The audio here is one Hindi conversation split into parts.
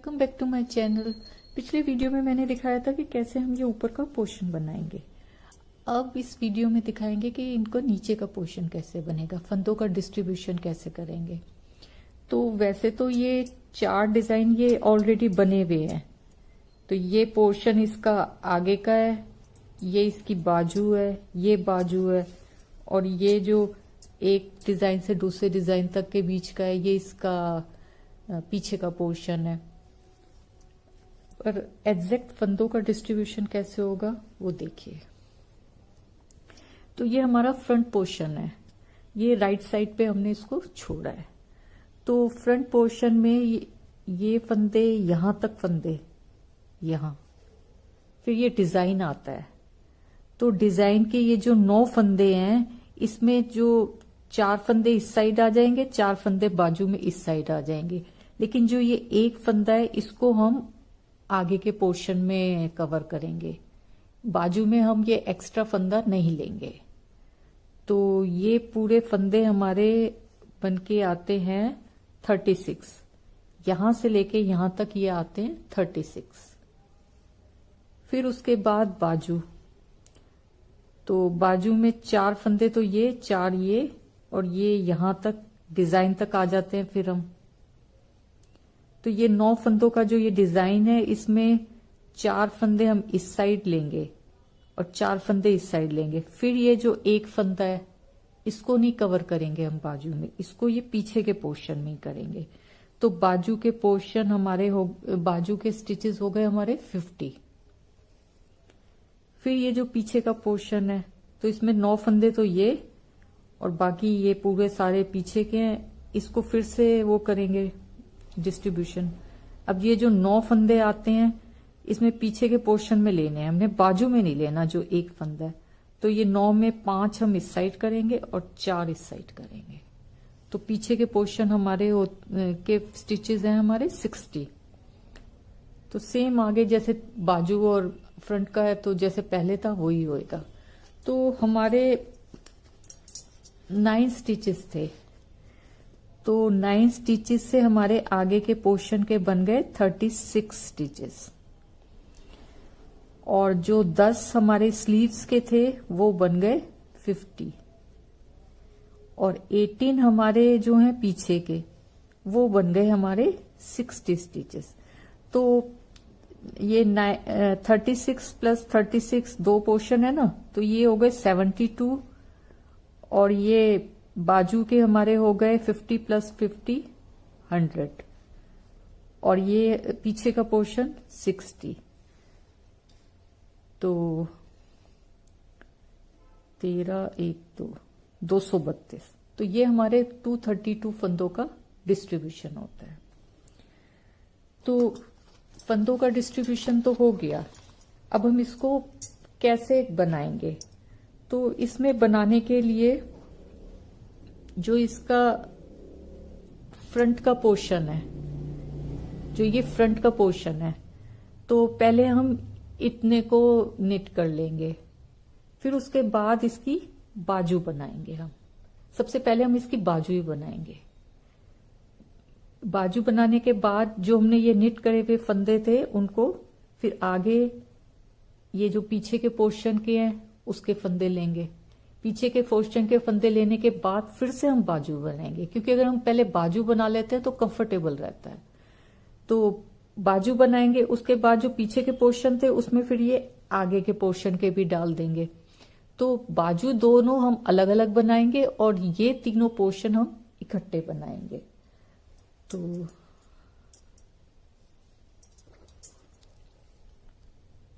Welcome back to my channel. पिछले वीडियो में मैंने दिखाया था कि कैसे हम ये ऊपर का पोर्शन बनाएंगे। अब इस वीडियो में दिखाएंगे कि इनको नीचे का पोर्शन कैसे बनेगा, फंदों का डिस्ट्रीब्यूशन कैसे करेंगे। तो वैसे तो ये 4 डिजाइन ये ऑलरेडी बने हुए हैं। तो ये पोर्शन इसका आगे का है, ये इसकी बाजू है, ये बाजू है, और ये जो एक डिजाइन से दूसरे डिजाइन तक के बीच का है ये इसका पीछे का पोर्शन है। पर एग्जैक्ट फंदों का डिस्ट्रीब्यूशन कैसे होगा वो देखिए। तो ये हमारा फ्रंट पोर्शन है, ये राइट साइड पे हमने इसको छोड़ा है। तो फ्रंट पोर्शन में ये फंदे यहां तक फंदे, यहां फिर ये डिजाइन आता है। तो डिजाइन के ये जो 9 फंदे हैं, इसमें जो 4 फंदे इस साइड आ जाएंगे, 4 फंदे बाजू में इस साइड आ जाएंगे। लेकिन जो ये एक फंदा है इसको हम आगे के पोर्शन में कवर करेंगे, बाजू में हम ये एक्स्ट्रा फंदा नहीं लेंगे। तो ये पूरे फंदे हमारे बनके आते हैं 36, यहां से लेके यहां तक ये आते हैं 36। फिर उसके बाद बाजू, तो बाजू में 4 फंदे, तो ये 4 ये और ये यहां तक डिजाइन तक आ जाते हैं। फिर हम तो ये 9 फंदों का जो ये डिजाइन है, इसमें 4 फंदे हम इस साइड लेंगे और 4 फंदे इस साइड लेंगे। फिर ये जो एक फंदा है इसको नहीं कवर करेंगे हम बाजू में, इसको ये पीछे के पोर्शन में ही करेंगे। तो बाजू के पोर्शन हमारे बाजू के स्टिचेस हो गए हमारे 50। फिर ये जो पीछे का पोर्शन है, तो इसमें 9 फंदे तो ये और बाकी ये पूरे सारे पीछे के हैं, इसको फिर से वो करेंगे डिस्ट्रीब्यूशन। अब ये जो 9 फंदे आते हैं इसमें पीछे के पोर्शन में लेने हैं, हमने बाजू में नहीं लेना जो एक फंदा है। तो ये 9 में 5 हम इस साइड करेंगे और 4 इस साइड करेंगे। तो पीछे के पोर्शन हमारे के स्टिचेस हैं हमारे 60। तो सेम आगे जैसे बाजू और फ्रंट का है, तो जैसे पहले था वही होएगा। तो हमारे 9 स्टिचेस थे, तो 9 स्टिचेस से हमारे आगे के पोर्शन के बन गए 36 स्टिचेस। और जो 10 हमारे स्लीव्स के थे वो बन गए 50, और 18 हमारे जो हैं पीछे के वो बन गए हमारे 60 स्टिचेस। तो ये 36 प्लस 36 2 पोर्शन है ना, तो ये हो गए 72, और ये बाजू के हमारे हो गए 50 प्लस 50 100, और ये पीछे का पोर्शन 60। तो 13 1 2 232। तो ये हमारे 232 फंदों का डिस्ट्रीब्यूशन होता है। तो फंदों का डिस्ट्रीब्यूशन तो हो गया। अब हम इसको कैसे बनाएंगे। तो इसमें बनाने के लिए जो इसका फ्रंट का पोर्शन है, जो ये फ्रंट का पोर्शन है, तो पहले हम इतने को निट कर लेंगे। फिर उसके बाद इसकी बाजू बनाएंगे हम। सबसे पहले हम इसकी बाजू ही बनाएंगे। बाजू बनाने के बाद जो हमने ये निट करे हुए फंदे थे उनको फिर आगे ये जो पीछे के पोर्शन के हैं उसके फंदे लेंगे। पीछे के पोर्शन के फंदे लेने के बाद फिर से हम बाजू बनाएंगे, क्योंकि अगर हम पहले बाजू बना लेते हैं तो कंफर्टेबल रहता है। तो बाजू बनाएंगे, उसके बाद जो पीछे के पोर्शन थे उसमें फिर ये आगे के पोर्शन के भी डाल देंगे। तो बाजू दोनों हम अलग अलग बनाएंगे और ये तीनों पोर्शन हम इकट्ठे बनाएंगे। तो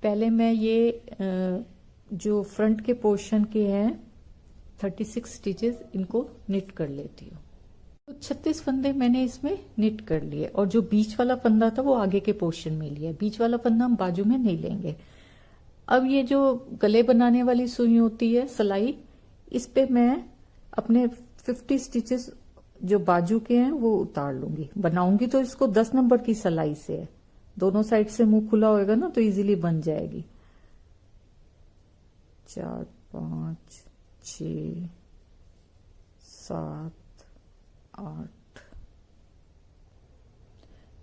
पहले मैं ये जो फ्रंट के पोर्शन के हैं 36 स्टिचेस इनको निट कर लेती हूँ। तो 36 फंदे मैंने इसमें निट कर लिए, और जो बीच वाला फंदा था वो आगे के पोर्शन में लिया। बीच वाला फंदा हम बाजू में नहीं लेंगे। अब ये जो गले बनाने वाली सुई होती है सिलाई, इस पे मैं अपने 50 स्टिचेस जो बाजू के हैं वो उतार लूंगी। बनाऊंगी तो इसको 10 नंबर की सिलाई से है, दोनों साइड से मुंह खुला होएगा ना तो इजीली बन जाएगी। 4 5 6 7 8।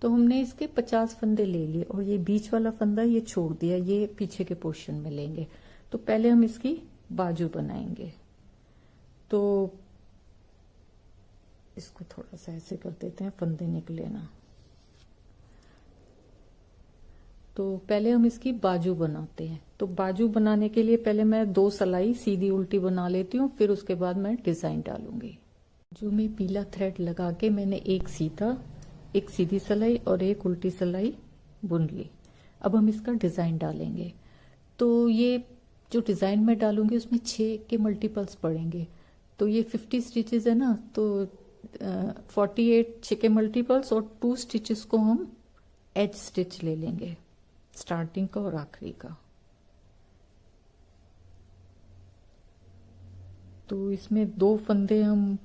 तो हमने इसके 50 फंदे ले लिए और ये बीच वाला फंदा ये छोड़ दिया, ये पीछे के पोर्शन में लेंगे। तो पहले हम इसकी बाजू बनाएंगे। तो इसको थोड़ा सा ऐसे कर देते हैं, फंदे निकले ना। तो पहले हम इसकी बाजू बनाते हैं। तो बाजू बनाने के लिए पहले मैं 2 सिलाई सीधी उल्टी बना लेती हूँ, फिर उसके बाद मैं डिजाइन डालूंगी। जो मैं पीला थ्रेड लगा के मैंने एक सीधी सिलाई और एक उल्टी सिलाई बुन ली। अब हम इसका डिजाइन डालेंगे। तो ये जो डिजाइन में डालूंगी उसमें 6 के मल्टीपल्स पड़ेंगे। तो ये 50 स्टिचेस है ना, तो 48 6 के मल्टीपल्स और 2 स्टिचेस को हम एज स्टिच ले लेंगे, स्टार्टिंग का और आखिरी का। तो इसमें 2 फंदे हम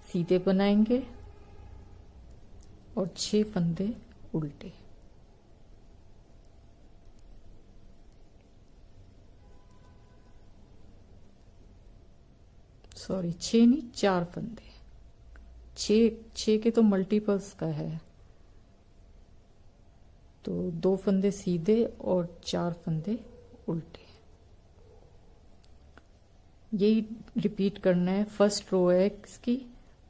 सीधे बनाएंगे और 6 फंदे उल्टे। सॉरी 6 नहीं, 4 फंदे। 6 के तो मल्टीपल्स का है। तो 2 फंदे सीधे और 4 फंदे उल्टे। यही रिपीट करना है। फर्स्ट रो है इसकी,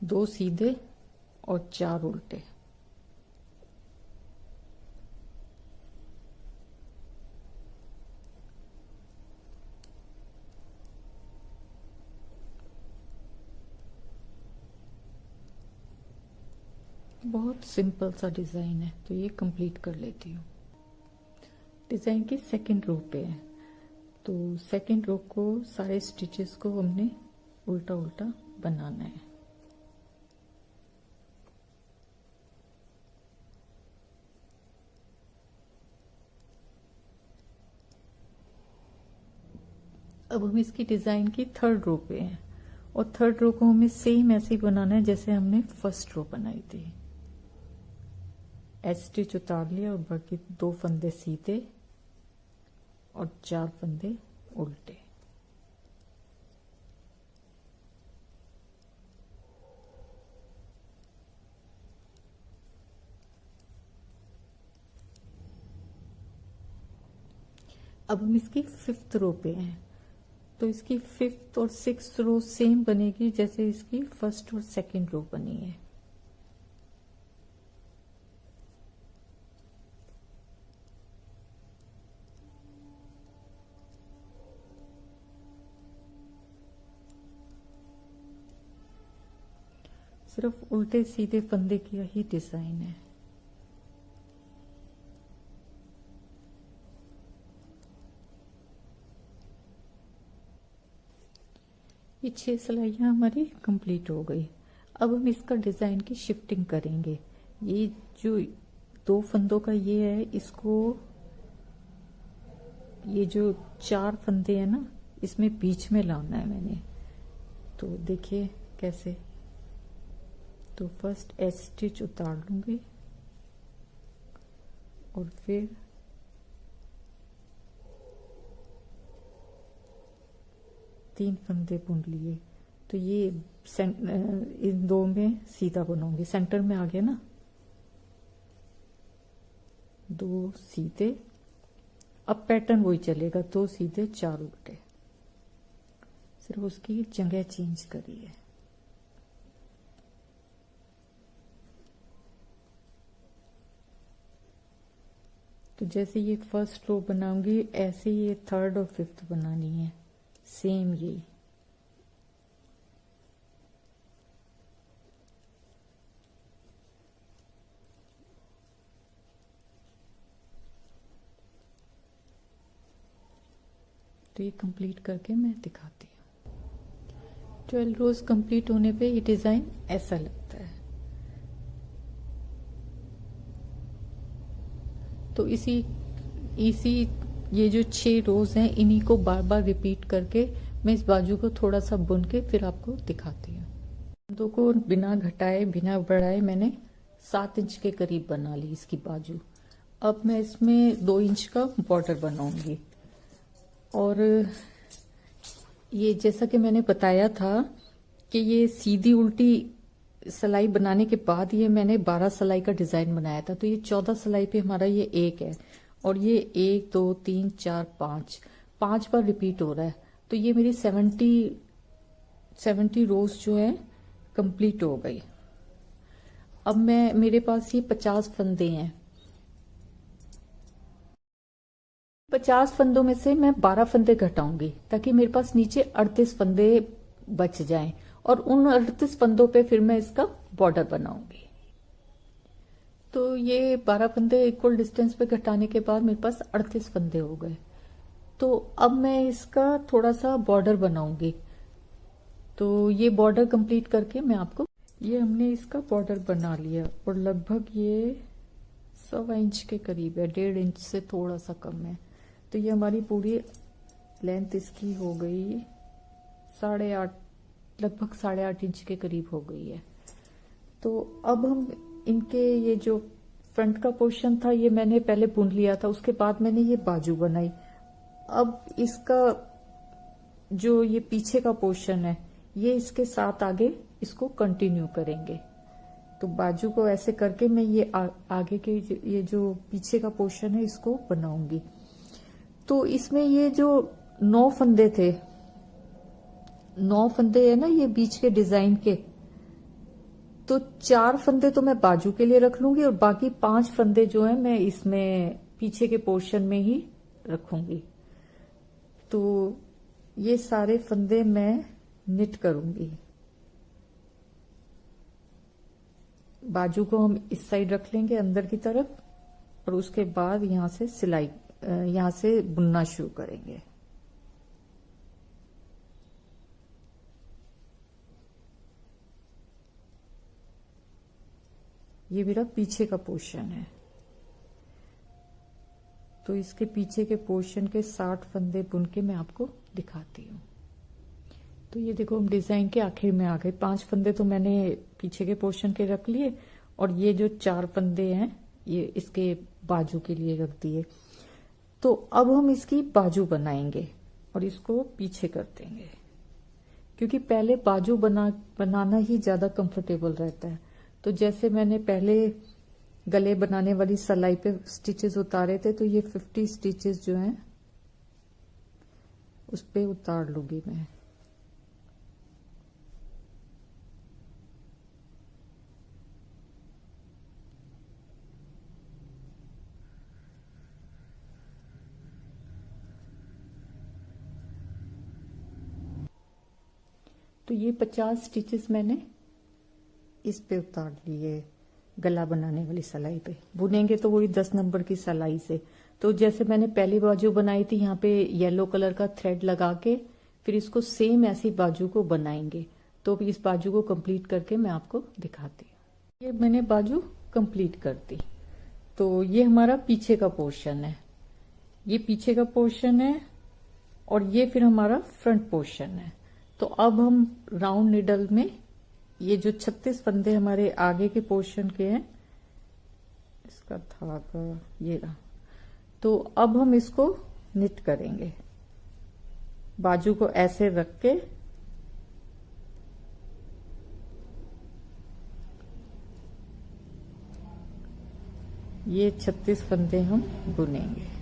2 सीधे और 4 उल्टे। बहुत सिंपल सा डिजाइन है, तो ये कंप्लीट कर लेती हूँ। डिजाइन की सेकंड रो पे है। तो सेकंड रो को सारे स्टिचेस को हमने उल्टा उल्टा बनाना है। अब हम इसकी डिजाइन की थर्ड रो पे हैं और थर्ड रो को हमें सेम ऐसे ही बनाना है जैसे हमने फर्स्ट रो बनाई थी। एच स्टिच उतार लिया और बाकी 2 फंदे सीधे और 4 फंदे उल्टे। अब हम इसकी 5th रो पे हैं। तो इसकी 5th और 6th रो सेम बनेगी जैसे इसकी फर्स्ट और सेकंड रो बनी है। सिर्फ उल्टे सीधे फंदे की ही डिजाइन है। ये 6 सिलाइयाँ हमारी कंप्लीट हो गई। अब हम इसका डिजाइन की शिफ्टिंग करेंगे। ये जो 2 फंदों का ये है, इसको ये जो 4 फंदे हैं ना, इसमें बीच में लाना है मैंने। तो देखिए कैसे। तो फर्स्ट एच स्टिच उतार लूंगी और फिर तीन फंदे बुन लिए। तो ये इन 2 में सीधा बनाऊंगी। सेंटर में आ गया ना, 2 सीधे। अब पैटर्न वही चलेगा, 2 सीधे 4 उल्टे, सिर्फ उसकी जगह चेंज करी है। तो जैसे ये फर्स्ट रो बनाऊंगी ऐसे ये 3rd और 5th बनानी है, सेम यही। तो ये कंप्लीट करके मैं दिखाती हूँ। 12 रोज कंप्लीट होने पे ये डिजाइन ऐसा लगता है। तो इसी ये जो 6 रोज हैं, इन्हीं को बार बार रिपीट करके मैं इस बाजू को थोड़ा सा बुन के फिर आपको दिखाती हूँ। फंदों को बिना घटाए बिना बढ़ाए मैंने 7 इंच के करीब बना ली इसकी बाजू। अब मैं इसमें 2 इंच का बॉर्डर बनाऊंगी। और ये जैसा कि मैंने बताया था कि ये सीधी उल्टी सिलाई बनाने के बाद ये मैंने 12 सिलाई का डिजाइन बनाया था, तो ये 14 सिलाई पे हमारा ये एक है, और ये 1 2 3 4 5 बार रिपीट हो रहा है। तो ये मेरी 70 रोज जो है कंप्लीट हो गई। अब मेरे पास ये 50 फंदे हैं। 50 फंदों में से मैं 12 फंदे घटाऊंगी ताकि मेरे पास नीचे 38 फंदे बच जाएं, और उन 38 फंदों पे फिर मैं इसका बॉर्डर बनाऊंगी। तो ये 12 फंदे इक्वल डिस्टेंस पे घटाने के बाद मेरे पास 38 फंदे हो गए। तो अब मैं इसका थोड़ा सा बॉर्डर बनाऊंगी। तो ये बॉर्डर कंप्लीट करके मैं आपको, ये हमने इसका बॉर्डर बना लिया और लगभग ये 1.25 इंच के करीब है, 1.5 इंच से थोड़ा सा कम है। तो ये हमारी पूरी लेंथ इसकी हो गई 8.5, लगभग 8.5 इंच के करीब हो गई है। तो अब हम इनके ये जो फ्रंट का पोर्शन था ये मैंने पहले बुन लिया था, उसके बाद मैंने ये बाजू बनाई। अब इसका जो ये पीछे का पोर्शन है ये इसके साथ आगे इसको कंटिन्यू करेंगे। तो बाजू को ऐसे करके मैं ये आगे के ये जो पीछे का पोर्शन है इसको बनाऊंगी। तो इसमें ये जो 9 फंदे थे, 9 फंदे है ना ये बीच के डिजाइन के, तो 4 फंदे तो मैं बाजू के लिए रख लूंगी और बाकी 5 फंदे जो है मैं इसमें पीछे के पोर्शन में ही रखूंगी। तो ये सारे फंदे मैं निट करूंगी। बाजू को हम इस साइड रख लेंगे अंदर की तरफ, और उसके बाद यहां से सिलाई, यहां से बुनना शुरू करेंगे। ये मेरा पीछे का पोर्शन है। तो इसके पीछे के पोर्शन के 60 फंदे बुन के मैं आपको दिखाती हूँ। तो ये देखो हम डिजाइन के आखिर में आ गए। 5 फंदे तो मैंने पीछे के पोर्शन के रख लिए, और ये जो 4 फंदे हैं ये इसके बाजू के लिए रख दिए। तो अब हम इसकी बाजू बनाएंगे और इसको पीछे कर देंगे, क्योंकि पहले बाजू बनाना ही ज्यादा कंफर्टेबल रहता है। तो जैसे मैंने पहले गले बनाने वाली सिलाई पे स्टिचेस उतारे थे, तो ये 50 स्टिचेस जो हैं उस पे उतार लूंगी मैं। तो ये 50 स्टिचेस मैंने इस पे उतार लिए गला बनाने वाली सिलाई पे। बुनेंगे तो वही 10 नंबर की सिलाई से। तो जैसे मैंने पहली बाजू बनाई थी, यहाँ पे येलो कलर का थ्रेड लगा के फिर इसको सेम ऐसी बाजू को बनाएंगे। तो इस बाजू को कंप्लीट करके मैं आपको दिखाती हूँ। ये मैंने बाजू कंप्लीट कर दी। तो ये हमारा पीछे का पोर्शन है, ये पीछे का पोर्शन है, और ये फिर हमारा फ्रंट पोर्शन है। तो अब हम राउंड निडल में ये जो 36 फंदे हमारे आगे के पोर्शन के हैं, इसका धागा ये रहा। तो अब हम इसको निट करेंगे। बाजू को ऐसे रख के ये 36 फंदे हम बुनेंगे।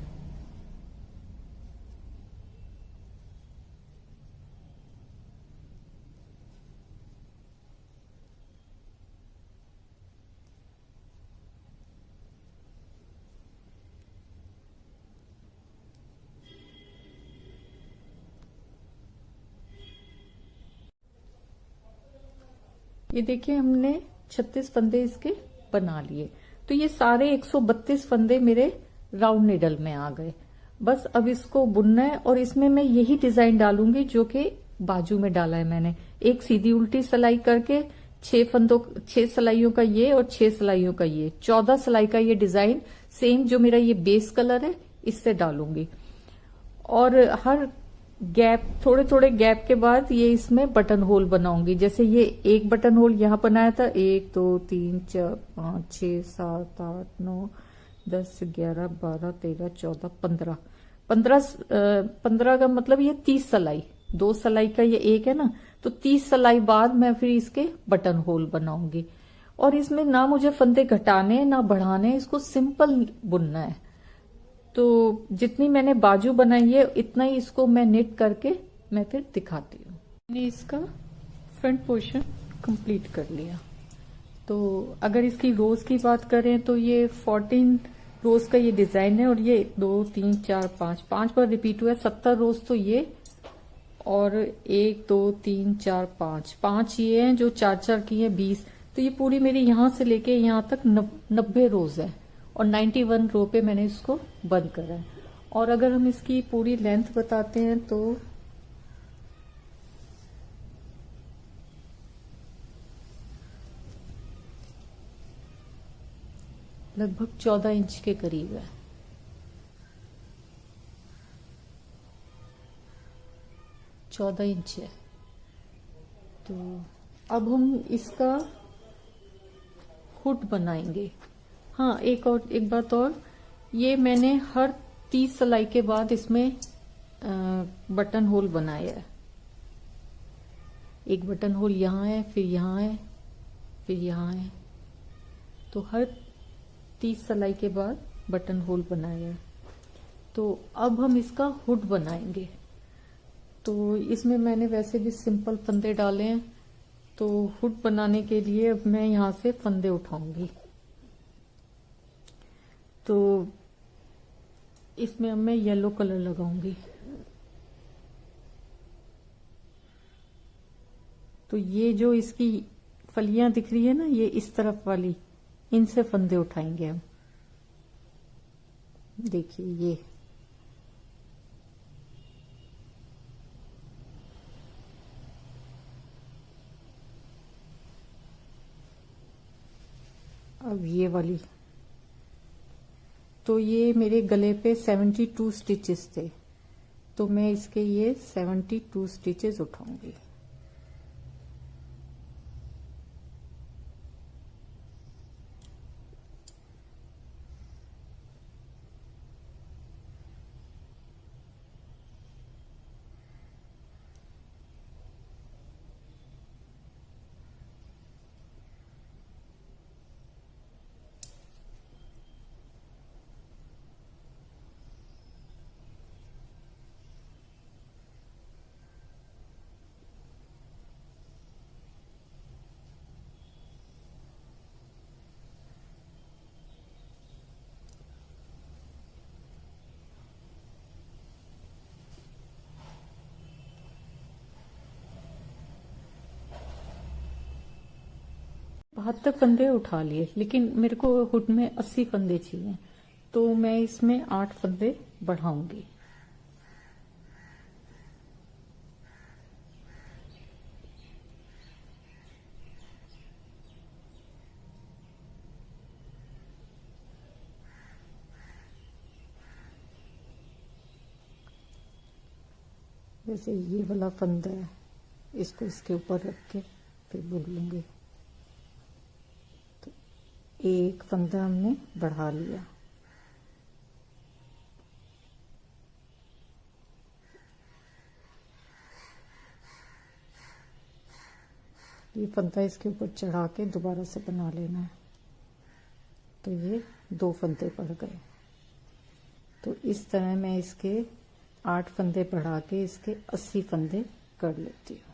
ये देखिए हमने 36 फंदे इसके बना लिए। तो ये सारे 132 फंदे मेरे राउंड निडल में आ गए। बस अब इसको बुनना है, और इसमें मैं यही डिजाइन डालूंगी जो कि बाजू में डाला है मैंने। एक सीधी उल्टी सिलाई करके 6 सिलाइयों का ये और 6 सिलाइयों का ये, 14 सिलाई का ये डिजाइन सेम जो मेरा ये बेस कलर है इससे डालूंगी। और हर गैप, थोड़े थोड़े गैप के बाद ये इसमें बटन होल बनाऊंगी। जैसे ये एक बटन होल यहाँ बनाया था, 1 2 3 4 5 6 7 8 9 10 11 12 13 14 15 का मतलब ये 30 सिलाई 2 सिलाई का ये एक है ना, तो 30 सिलाई बाद मैं फिर इसके बटन होल बनाऊंगी। और इसमें ना मुझे फंदे घटाने ना बढ़ाने, इसको सिंपल बुनना है। तो जितनी मैंने बाजू बनाई है इतना ही इसको मैं निट करके मैं फिर दिखाती हूँ। मैंने इसका फ्रंट पोर्शन कंप्लीट कर लिया। तो अगर इसकी रोज की बात करें तो ये 14 रोज का ये डिजाइन है, और ये 2 3 4 5 बार रिपीट हुआ है। 70 रोज तो ये, और 1 2 3 4 5 ये हैं जो 4 की है 20। तो ये पूरी मेरी यहां से लेके यहां तक 90 रोज है, और 91 रो पे मैंने इसको बंद करा है। और अगर हम इसकी पूरी लेंथ बताते हैं तो लगभग 14 इंच के करीब है। 14 इंच है। तो अब हम इसका हुड बनाएंगे। हाँ, एक बात और, ये मैंने हर 30 सिलाई के बाद इसमें बटन होल बनाया है। एक बटन होल यहाँ है, फिर यहाँ है, फिर यहाँ है। तो हर 30 सिलाई के बाद बटन होल बनाया है। तो अब हम इसका हुड बनाएंगे। तो इसमें मैंने वैसे भी सिंपल फंदे डाले हैं। तो हुड बनाने के लिए अब मैं यहां से फंदे उठाऊंगी। तो इसमें अब मैं येलो कलर लगाऊंगी। तो ये जो इसकी फलियां दिख रही है ना, ये इस तरफ वाली, इनसे फंदे उठाएंगे हम। देखिए ये, अब ये वाली। तो ये मेरे गले पे 72 स्टिचेस थे, तो मैं इसके ये 72 स्टिचेस उठाऊंगी। बहत्तर फंदे उठा लिए, लेकिन मेरे को हुड में 80 फंदे चाहिए, तो मैं इसमें 8 फंदे बढ़ाऊंगी। जैसे ये वाला फंदा है, इसको इसके ऊपर रख के फिर बुन लूंगी। तो एक फंदा हमने बढ़ा लिया। ये फंदा इसके ऊपर चढ़ा के दोबारा से बना लेना है। तो ये 2 फंदे पड़ गए। तो इस तरह मैं इसके 8 फंदे बढ़ा के इसके 80 फंदे कर लेती हूँ।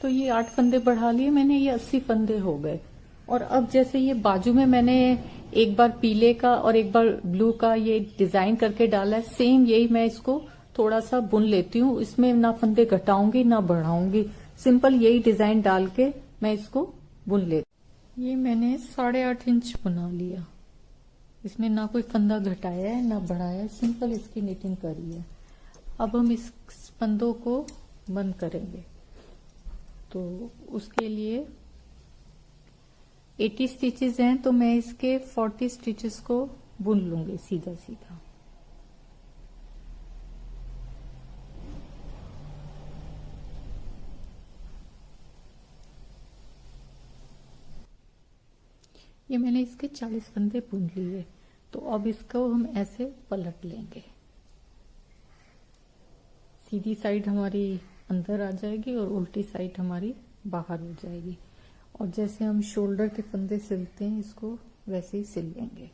तो ये 8 फंदे बढ़ा लिए मैंने, ये 80 फंदे हो गए। और अब जैसे ये बाजू में मैंने एक बार पीले का और एक बार ब्लू का ये डिजाइन करके डाला है, सेम यही मैं इसको थोड़ा सा बुन लेती हूँ। इसमें ना फंदे घटाऊंगी ना बढ़ाऊंगी, सिंपल यही डिजाइन डाल के मैं इसको बुन लेती। ये मैंने 8.5 इंच बुना लिया। इसमें ना कोई फंदा घटाया है ना बढ़ाया है, सिंपल इसकी निटिंग करी है। अब हम इस फंदों को बंद करेंगे। तो उसके लिए 80 स्टिचेस हैं, तो मैं इसके 40 स्टिचेस को बुन लूंगी सीधा सीधा। ये मैंने इसके 40 फंदे बुन लिए। तो अब इसको हम ऐसे पलट लेंगे। सीधी साइड हमारी अंदर आ जाएगी और उल्टी साइड हमारी बाहर हो जाएगी। और जैसे हम शोल्डर के फंदे सिलते हैं इसको वैसे ही सिल लेंगे।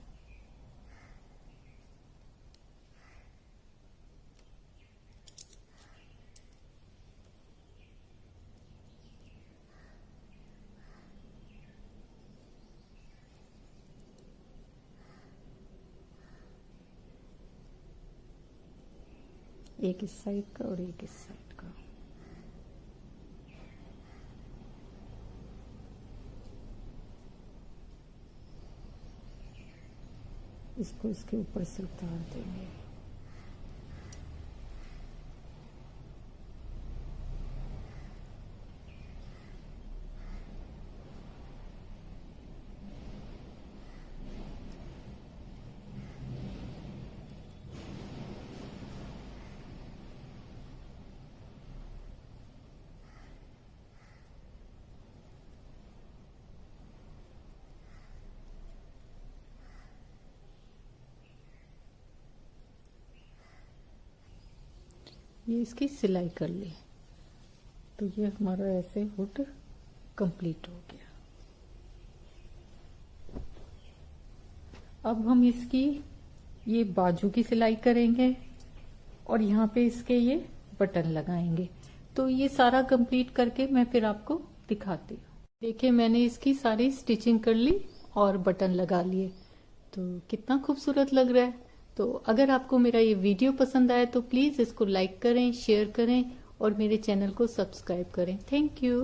एक इस साइड का और एक इस साइड का। इसको इसके ऊपर से उतार देंगे। ये इसकी सिलाई कर ली तो ये हमारा ऐसे हुड कंप्लीट हो गया। अब हम इसकी ये बाजू की सिलाई करेंगे और यहाँ पे इसके ये बटन लगाएंगे। तो ये सारा कंप्लीट करके मैं फिर आपको दिखाती हूँ। देखिए मैंने इसकी सारी स्टिचिंग कर ली और बटन लगा लिए, तो कितना खूबसूरत लग रहा है। तो अगर आपको मेरा ये वीडियो पसंद आए तो प्लीज इसको लाइक करें, शेयर करें और मेरे चैनल को सब्सक्राइब करें। Thank you.